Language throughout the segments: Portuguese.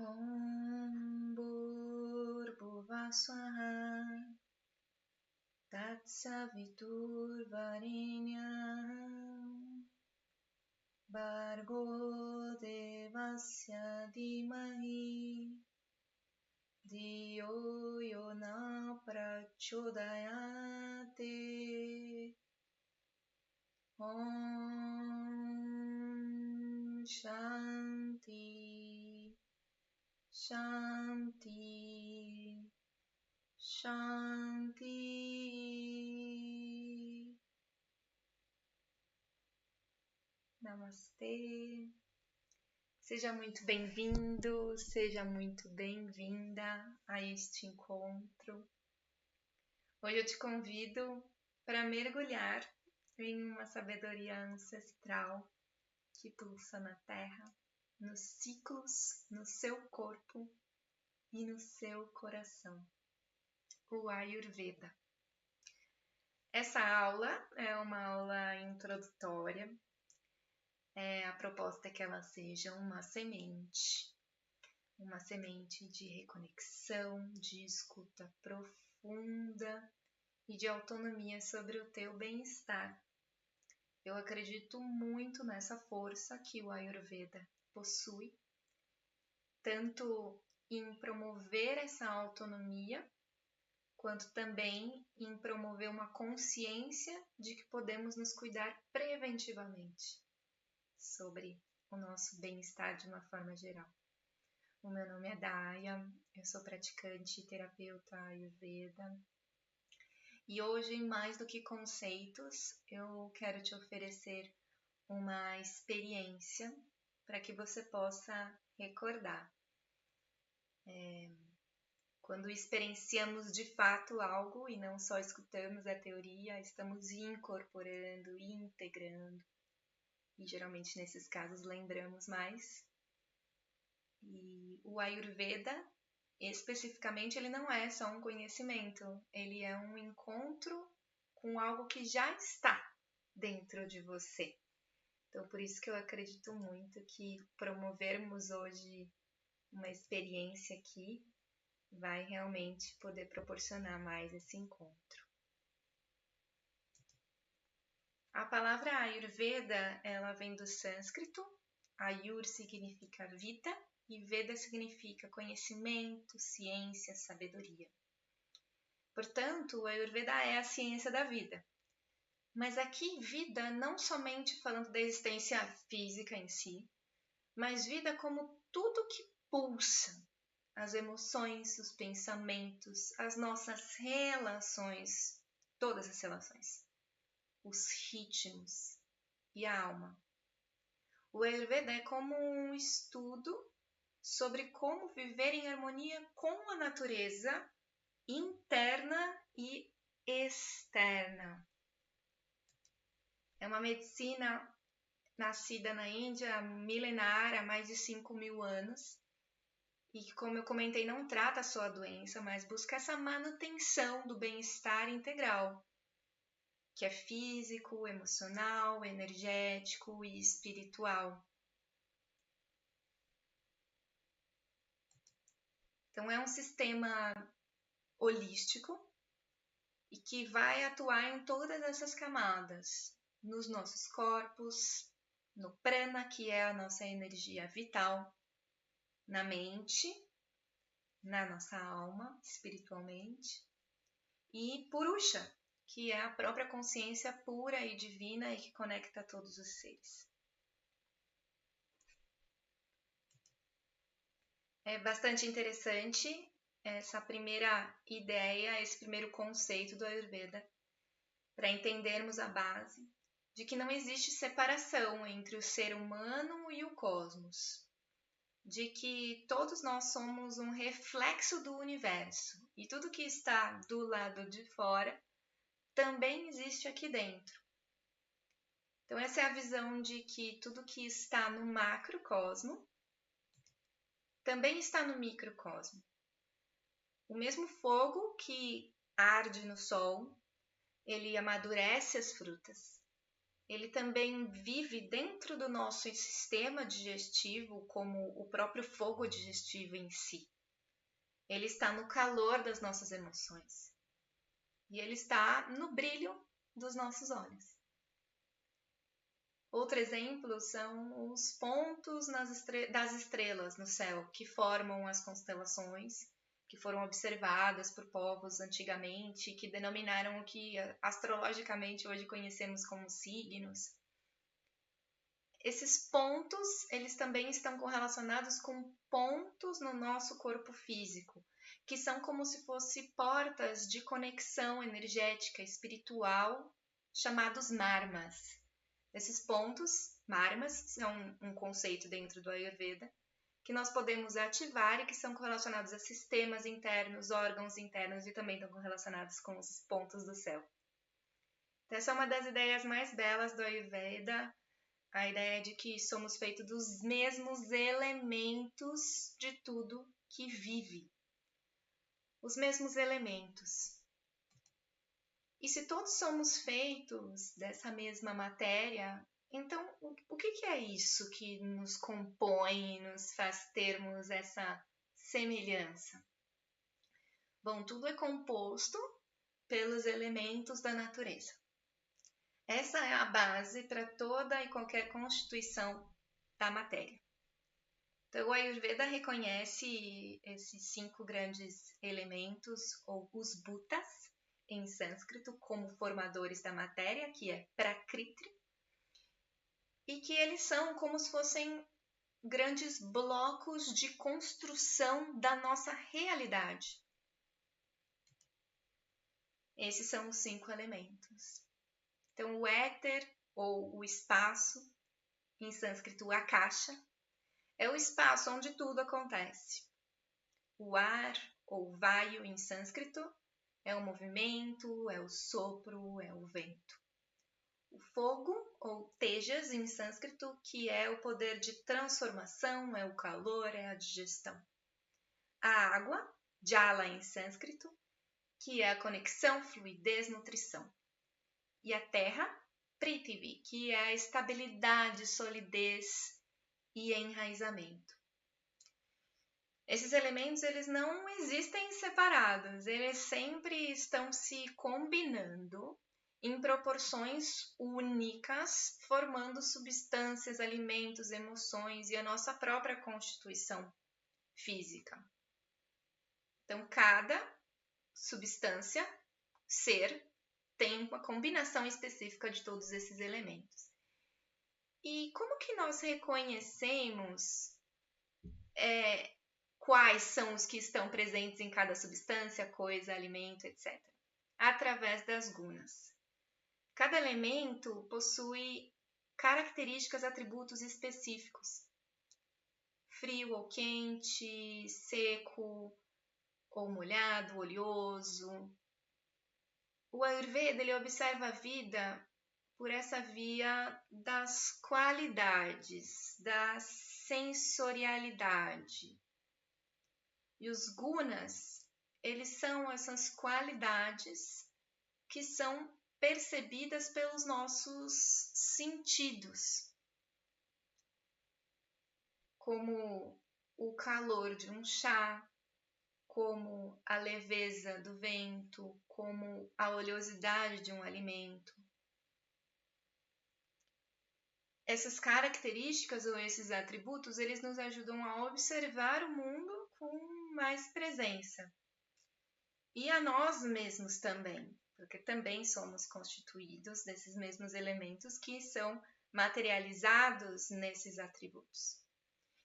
Om Bhurбhuvah Swaha Tatsaviturvarenyam Bhargo Devasya Dhimahi Dhiyo Yona Prachodayate. Om Shanti Shanti Shanti. Namastê. Seja muito bem-vindo, seja muito bem-vinda a este encontro. Hoje eu te convido para mergulhar em uma sabedoria ancestral que pulsa na Terra, nos ciclos, no seu corpo e no seu coração. O Ayurveda. Essa aula é uma aula introdutória. A proposta é que ela seja uma semente de reconexão, de escuta profunda e de autonomia sobre o teu bem-estar. Eu acredito muito nessa força que o Ayurveda possui, tanto em promover essa autonomia, quanto também em promover uma consciência de que podemos nos cuidar preventivamente sobre o nosso bem-estar de uma forma geral. O meu nome é Daya, eu sou praticante e terapeuta Ayurveda. E hoje, mais do que conceitos, eu quero te oferecer uma experiência para que você possa recordar. Quando experienciamos de fato algo e não só escutamos a teoria, estamos incorporando, integrando. E geralmente nesses casos lembramos mais. E o Ayurveda, especificamente, ele não é só um conhecimento, ele é um encontro com algo que já está dentro de você. Então, por isso que eu acredito muito que promovermos hoje uma experiência aqui vai realmente poder proporcionar mais esse encontro. A palavra Ayurveda, ela vem do sânscrito. Ayur significa vida e Veda significa conhecimento, ciência, sabedoria. Portanto, o Ayurveda é a ciência da vida. Mas aqui, vida não somente falando da existência física em si, mas vida como tudo que pulsa. As emoções, os pensamentos, as nossas relações, todas as relações, os ritmos e a alma. O Ayurveda é como um estudo sobre como viver em harmonia com a natureza interna e externa. É uma medicina nascida na Índia, milenar, há mais de 5.000 anos, e que, como eu comentei, não trata só a doença, mas busca essa manutenção do bem-estar integral, que é físico, emocional, energético e espiritual. Então, é um sistema holístico e que vai atuar em todas essas camadas, nos nossos corpos, no prana, que é a nossa energia vital, na mente, na nossa alma, espiritualmente, e purusha, que é a própria consciência pura e divina e que conecta todos os seres. É bastante interessante essa primeira ideia, esse primeiro conceito do Ayurveda, para entendermos a base de que não existe separação entre o ser humano e o cosmos, de que todos nós somos um reflexo do universo e tudo que está do lado de fora também existe aqui dentro. Então essa é a visão de que tudo que está no macrocosmo também está no microcosmo. O mesmo fogo que arde no sol, ele amadurece as frutas. ele também vive dentro do nosso sistema digestivo como o próprio fogo digestivo em si. Ele está no calor das nossas emoções. E ele está no brilho dos nossos olhos. Outro exemplo são os pontos das estrelas no céu, que formam as constelações, que foram observadas por povos antigamente, que denominaram o que astrologicamente hoje conhecemos como signos. Esses pontos, eles também estão correlacionados com pontos no nosso corpo físico, que são como se fossem portas de conexão energética, espiritual, chamados marmas. Esses pontos, marmas, são um conceito dentro do Ayurveda, que nós podemos ativar e que são correlacionados a sistemas internos, órgãos internos e também estão correlacionados com os pontos do céu. Então, essa é uma das ideias mais belas do Ayurveda, a ideia de que somos feitos dos mesmos elementos de tudo que vive. Os mesmos elementos. E se todos somos feitos dessa mesma matéria, então o que é isso que nos compõe e nos faz termos essa semelhança? Bom, tudo é composto pelos elementos da natureza. Essa é a base para toda e qualquer constituição da matéria. Então, o Ayurveda reconhece esses 5 grandes elementos, ou os bhutas, em sânscrito, como formadores da matéria, que é Prakriti, e que eles são como se fossem grandes blocos de construção da nossa realidade. Esses são os 5 elementos. Então, o éter, ou o espaço, em sânscrito Akasha, é o espaço onde tudo acontece. O ar, ou vayu em sânscrito, é o movimento, é o sopro, é o vento. O fogo, ou tejas em sânscrito, que é o poder de transformação, é o calor, é a digestão. A água, jala em sânscrito, que é a conexão, fluidez, nutrição. E a terra, prithvi, que é a estabilidade, solidez e enraizamento. Esses elementos, eles não existem separados, eles sempre estão se combinando em proporções únicas, formando substâncias, alimentos, emoções e a nossa própria constituição física. Então, cada substância, ser, tem uma combinação específica de todos esses elementos. E como que nós reconhecemos quais são os que estão presentes em cada substância, coisa, alimento, etc. Através das gunas. Cada elemento possui características, atributos específicos. Frio ou quente, seco ou molhado, oleoso. O Ayurveda, ele observa a vida por essa via das qualidades, da sensorialidade. E os gunas, eles são essas qualidades que são percebidas pelos nossos sentidos, como o calor de um chá, como a leveza do vento, como a oleosidade de um alimento. Essas características ou esses atributos, eles nos ajudam a observar o mundo com mais presença. E a nós mesmos também, porque também somos constituídos desses mesmos elementos que são materializados nesses atributos.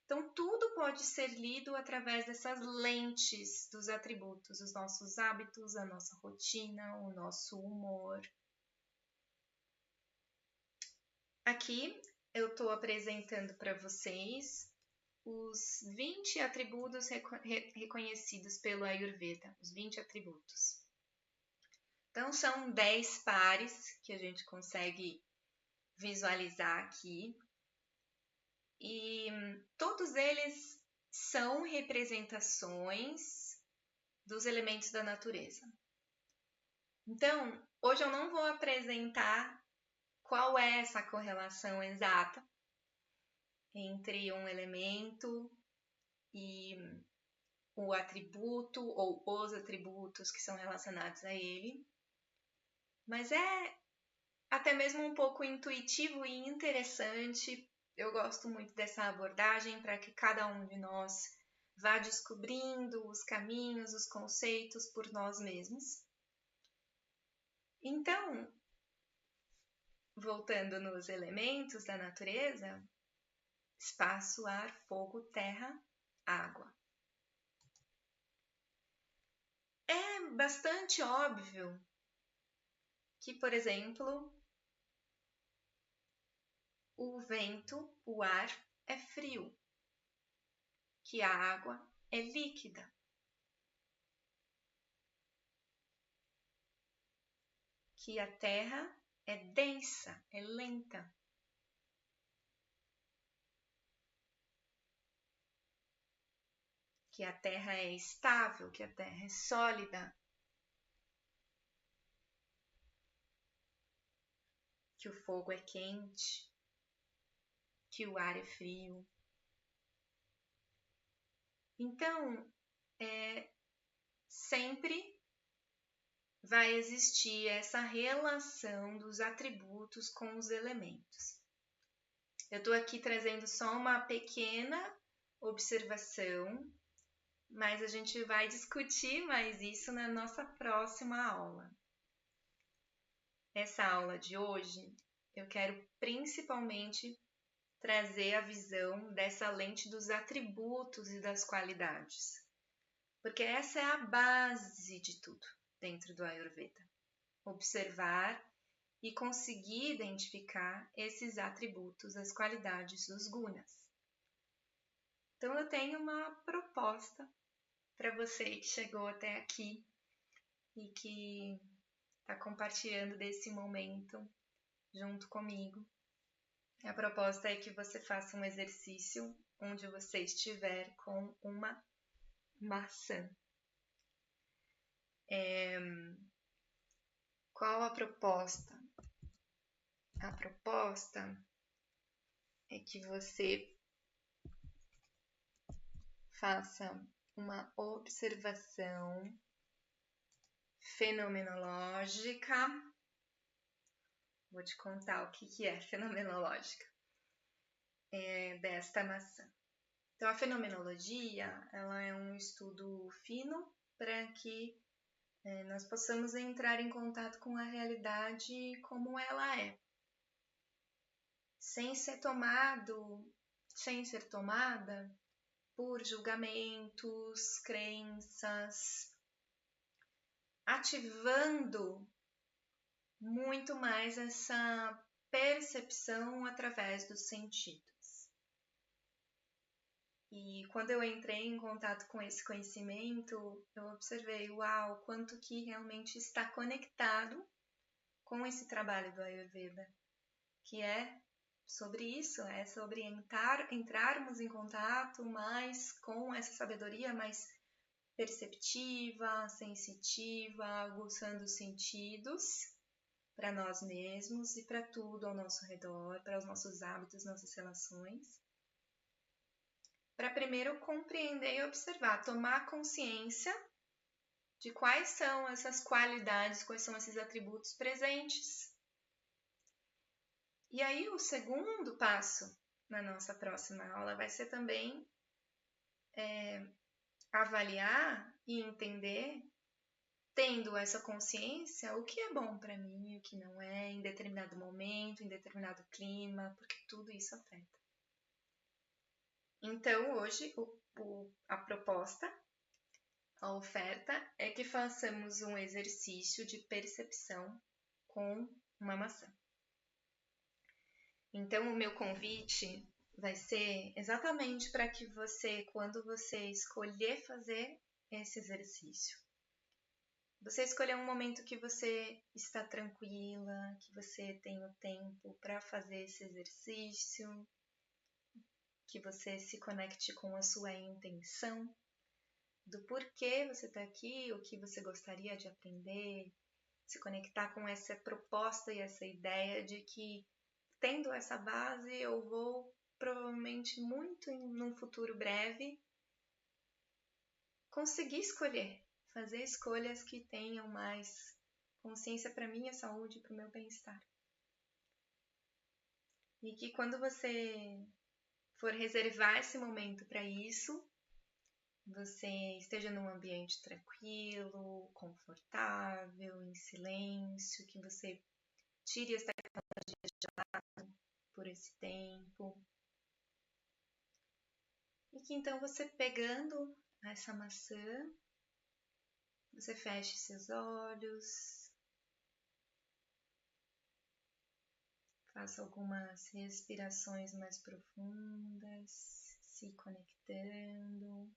Então, tudo pode ser lido através dessas lentes dos atributos, os nossos hábitos, a nossa rotina, o nosso humor. Aqui eu estou apresentando para vocês os 20 atributos reconhecidos pelo Ayurveda, os 20 atributos. Então, são 10 pares que a gente consegue visualizar aqui. E todos eles são representações dos elementos da natureza. Então, hoje eu não vou apresentar qual é essa correlação exata entre um elemento e o atributo ou os atributos que são relacionados a ele. Mas é até mesmo um pouco intuitivo e interessante. Eu gosto muito dessa abordagem para que cada um de nós vá descobrindo os caminhos, os conceitos por nós mesmos. Então, voltando nos elementos da natureza, espaço, ar, fogo, terra, água. É bastante óbvio que, por exemplo, o vento, o ar, é frio, que a água é líquida. Que a terra é densa, é lenta. Que a terra é estável, que a terra é sólida. Que o fogo é quente, que o ar é frio. Então, sempre vai existir essa relação dos atributos com os elementos. Eu estou aqui trazendo só uma pequena observação, mas a gente vai discutir mais isso na nossa próxima aula. Essa aula de hoje, eu quero principalmente trazer a visão dessa lente dos atributos e das qualidades, porque essa é a base de tudo dentro do Ayurveda. Observar e conseguir identificar esses atributos, as qualidades dos gunas. Então eu tenho uma proposta para você que chegou até aqui e que está compartilhando desse momento junto comigo. A proposta é que você faça um exercício onde você estiver com uma maçã. Qual a proposta? A proposta é que você faça uma observação fenomenológica. Vou te contar o que é fenomenológica desta maçã. Então, a fenomenologia ela é um estudo fino para que nós possamos entrar em contato com a realidade como ela é, sem ser tomada por julgamentos, crenças, ativando muito mais essa percepção através dos sentidos. E quando eu entrei em contato com esse conhecimento, eu observei, uau, quanto que realmente está conectado com esse trabalho do Ayurveda, que é sobre isso, é sobre entrarmos em contato mais com essa sabedoria mais perceptiva, sensitiva, aguçando os sentidos para nós mesmos e para tudo ao nosso redor, para os nossos hábitos, nossas relações. Para primeiro compreender e observar, tomar consciência de quais são essas qualidades, quais são esses atributos presentes. E aí o segundo passo na nossa próxima aula vai ser também avaliar e entender, tendo essa consciência, o que é bom para mim e o que não é, em determinado momento, em determinado clima, porque tudo isso afeta. Então, hoje, a proposta, a oferta, é que façamos um exercício de percepção com uma maçã. Então, o meu convite vai ser exatamente para que você, quando você escolher fazer esse exercício, você escolher um momento que você está tranquila, que você tem o tempo para fazer esse exercício, que você se conecte com a sua intenção, do porquê você está aqui, o que você gostaria de aprender, se conectar com essa proposta e essa ideia de que, tendo essa base, eu vou provavelmente muito num futuro breve conseguir escolher, fazer escolhas que tenham mais consciência para minha saúde e para o meu bem-estar. E que quando você for reservar esse momento para isso, você esteja num ambiente tranquilo, confortável, em silêncio, que você tire as tecnologias de lado por esse tempo. E que então você pegando essa maçã, você feche seus olhos, faça algumas respirações mais profundas, se conectando.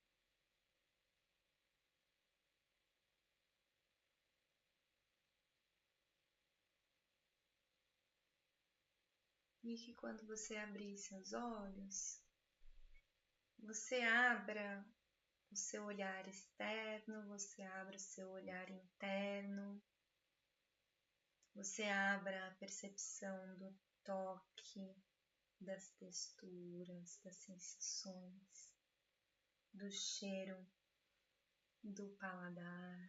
E que quando você abrir seus olhos, você abra o seu olhar externo, você abra o seu olhar interno, você abra a percepção do toque, das texturas, das sensações, do cheiro, do paladar.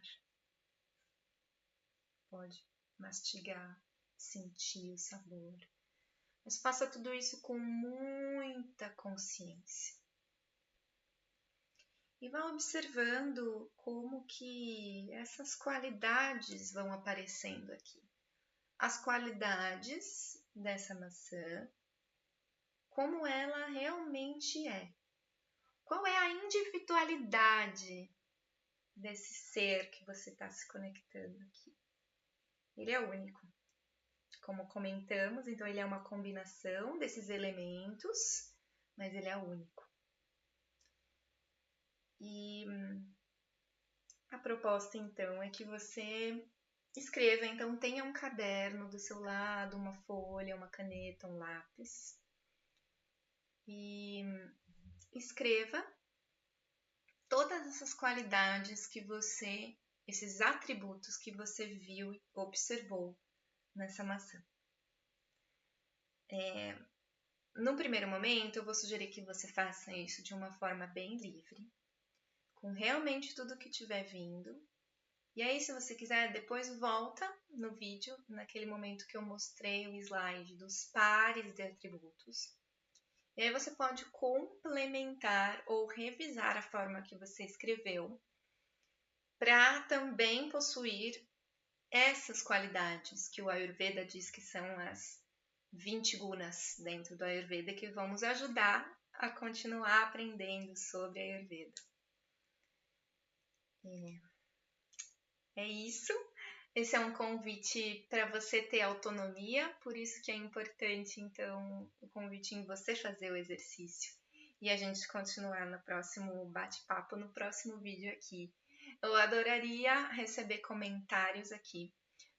Pode mastigar, sentir o sabor. Mas faça tudo isso com muita consciência. E vá observando como que essas qualidades vão aparecendo aqui. As qualidades dessa maçã, como ela realmente é. Qual é a individualidade desse ser que você está se conectando aqui? Ele é único. Como comentamos, então ele é uma combinação desses elementos, mas ele é único. E a proposta então é que você escreva, então tenha um caderno do seu lado, uma folha, uma caneta, um lápis. E escreva todas essas qualidades que você, esses atributos que você viu e observou nessa maçã. No primeiro momento, eu vou sugerir que você faça isso de uma forma bem livre, com realmente tudo que estiver vindo. E aí, se você quiser, depois volta no vídeo, naquele momento que eu mostrei o slide dos pares de atributos. E aí você pode complementar ou revisar a forma que você escreveu para também possuir essas qualidades que o Ayurveda diz que são as 20 gunas dentro do Ayurveda que vão nos ajudar a continuar aprendendo sobre Ayurveda. É isso. Esse é um convite para você ter autonomia, por isso que é importante, então, o convite em você fazer o exercício. E a gente continuar no próximo bate-papo, no próximo vídeo aqui. Eu adoraria receber comentários aqui,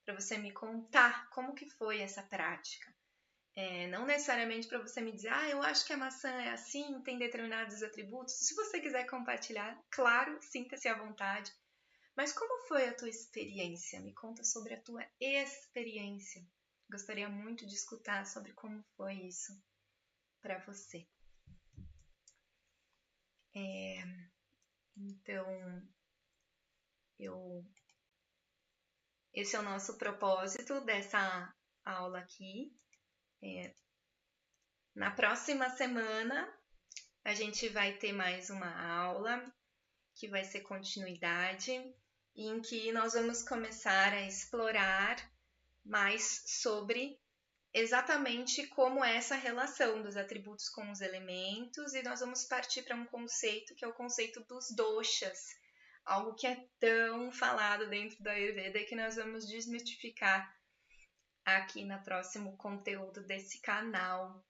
para você me contar como que foi essa prática. Não necessariamente para você me dizer, eu acho que a maçã é assim, tem determinados atributos. Se você quiser compartilhar, claro, sinta-se à vontade. Mas como foi a tua experiência? Me conta sobre a tua experiência. Gostaria muito de escutar sobre como foi isso para você. Então, esse é o nosso propósito dessa aula aqui. Na próxima semana, a gente vai ter mais uma aula, que vai ser continuidade, em que nós vamos começar a explorar mais sobre exatamente como é essa relação dos atributos com os elementos, e nós vamos partir para um conceito que é o conceito dos doshas, algo que é tão falado dentro da Ayurveda e que nós vamos desmistificar aqui no próximo conteúdo desse canal.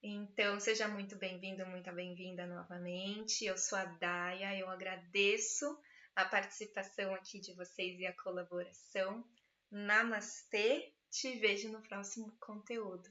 Então, seja muito bem-vindo, muito bem-vinda novamente. Eu sou a Daya, eu agradeço a participação aqui de vocês e a colaboração. Namastê, te vejo no próximo conteúdo.